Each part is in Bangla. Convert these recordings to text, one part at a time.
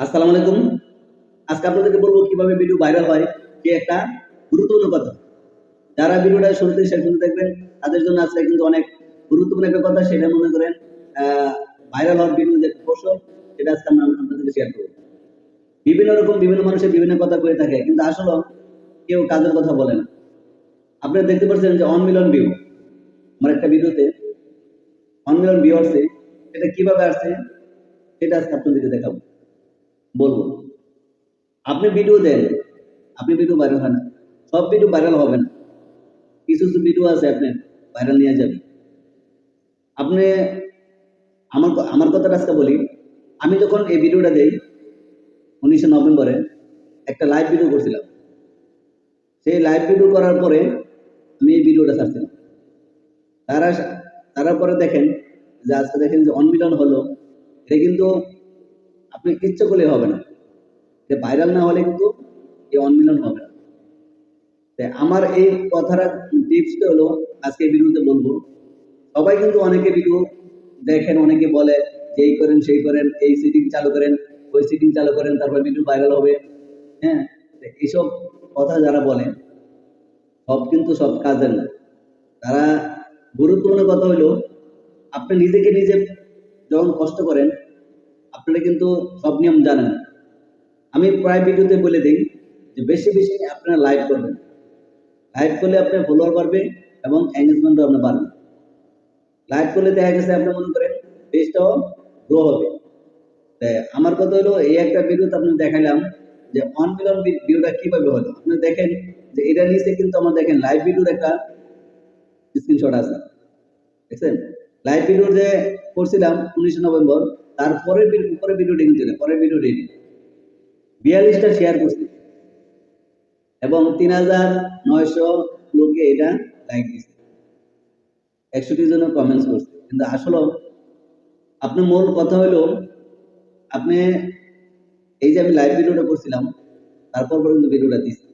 আসসালামু আলাইকুম। আজকে আপনাদেরকে বলবো কিভাবে ভিডিও ভাইরাল হয়, যে একটা গুরুত্বপূর্ণ কথা। যারা ভিডিওটা শুরু থেকে শেষ পর্যন্ত দেখবেন তাদের জন্য আজকে কিন্তু অনেক গুরুত্বপূর্ণ একটা কথা। সেটা মনে করেন ভাইরাল হওয়ার ভিডিও যে কৌশল, সেটা আজকে আমরা আপনাদেরকে শেয়ার করব। বিভিন্ন রকম বিভিন্ন মানুষের বিভিন্ন কথা বলে থাকে, কিন্তু আসলে কেউ কাজের কথা বলে না। আপনারা দেখতে পাচ্ছেন যে 1 মিলিয়ন ভিউ আমার একটা ভিডিওতে 1 মিলিয়ন ভিউ আসছে। সেটা কিভাবে আসছে সেটা আজকে আপনাদেরকে দেখাবো, বলবো। আপনি ভিডিও দেন, আপনি ভিডিও ভাইরাল হয় না, সব ভিডিও ভাইরাল হবে না। কিছু কিছু ভিডিও আছে আপনি ভাইরাল নিয়ে যাবেন। আপনি আমার আমার কথাটা আজকে বলি। আমি যখন এই ভিডিওটা দেই 19 নভেম্বরে একটা লাইভ ভিডিও করছিলাম। সেই লাইভ ভিডিও করার পরে আমি এই ভিডিওটা ছাড়ছিলাম। তারা তারা পরে দেখেন যে আজকে দেখেন যে 1 মিলিয়ন হলো। এটা কিন্তু আপনি ইচ্ছে করলে হবে না, যে ভাইরাল না হলে কিন্তু এই 1 মিলিয়ন হবে না। আমার এই কথাটা টিপসটা হলো আজকে এই ভিডিওতে বলবো। সবাই কিন্তু অনেকে ভিডিও দেখেন, অনেকে বলে যে এই করেন সেই করেন, এই সেটিং চালু করেন, ওই সেটিং চালু করেন, তারপর ভিডিও ভাইরাল হবে। হ্যাঁ, এইসব কথা যারা বলেন সব কিন্তু সব কাজের না। তারা গুরুত্বপূর্ণ কথা হলো আপনি নিজেকে নিজে যখন কষ্ট করেন, আপনারা কিন্তু সব নিয়ম জানেন। আমি প্রায় ভিডিওতে বলে দিই যে বেশি বেশি আপনারা লাইভ করবেন। লাইভ করলে আপনার ফলোয়ার বাড়বে এবং এঙ্গেজমেন্টও আপনার বাড়বে। লাইভ করলে দেখা গেছে আপনার মনে করেন পেজটাও গ্রো হবে। আমার কথা হলো এই একটা ভিডিওতে আপনি দেখাইলাম যে 1 মিলিয়ন ভিউটা কিভাবে হলো। আপনি দেখেন যে এটা নিচে কিন্তু আমার দেখেন লাইভ ভিডিওর একটা স্ক্রিনশট আছে, দেখছেন? লাইভ ভিডিও যে করছিলাম 19 নভেম্বর, তারপরের পরের ভিডিওটি কিন্তু পরের ভিডিওটি 42টা শেয়ার করছি এবং 3900 লোকে এটা লাইক দিচ্ছে, 61 জনের কমেন্টস করছে। কিন্তু আসলে আপনার মূল কথা হলো আপনি এই যে আমি লাইভ ভিডিওটা করছিলাম, তারপর কিন্তু ভিডিওটা দিচ্ছি,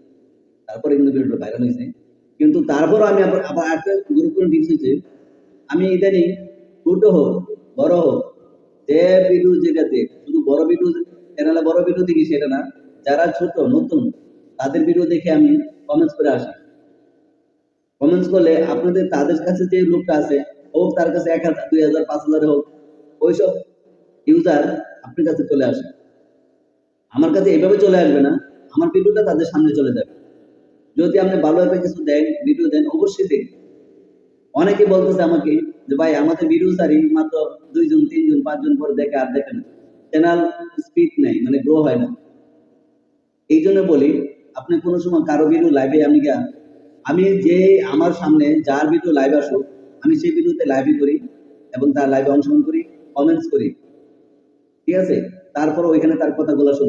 তারপরে কিন্তু ভিডিওটা ভাইরাল হয়েছে। কিন্তু তারপরও আমি আবার একটা গুরুত্বপূর্ণ টিপস হচ্ছে, আমি ইদানিং ছোট হোক বড় হোক যে ভিডিও যেটা দেখ, শুধু বড় ভিডিও চ্যানেলে বড় ভিডিও দেখি সেটা না, যারা ছোট নতুন তাদের ভিডিও দেখে আমি কমেন্টস করে আসি। কমেন্টস করলে আপনাদের তাদের কাছে যে লোকটা আছে হোক, তার কাছে 1000 2000 5000 হোক, ওইসব ইউজার আপনার কাছে চলে আসে। আমার কাছে এভাবে চলে আসবে না, আমার ভিডিওটা তাদের সামনে চলে যাবে। যদি আপনি ভালো একটা কিছু দেন, ভিডিও দেন, অবশ্যই দেখবেন। অনেকে বলতেছে আমাকে যে ভাই আমাদের ভিডিও সারি মাত্র 2 জন 3 জন 5 জন পরে দেখে আর দেখে না, চ্যানেল স্পিড নেই, মানে গ্রো হয় না। এই জন্য বলি আপনি কোনো সময় কারো ভিডিও লাইভে আমি যে আমার সামনে যার ভিডিও লাইভ আসুক, আমি সেই ভিডিওতে লাইভই করি এবং তার লাইভে অংশগ্রহণ করি, কমেন্টস করি, ঠিক আছে? তারপর ওইখানে তার কথাগুলো শুনি।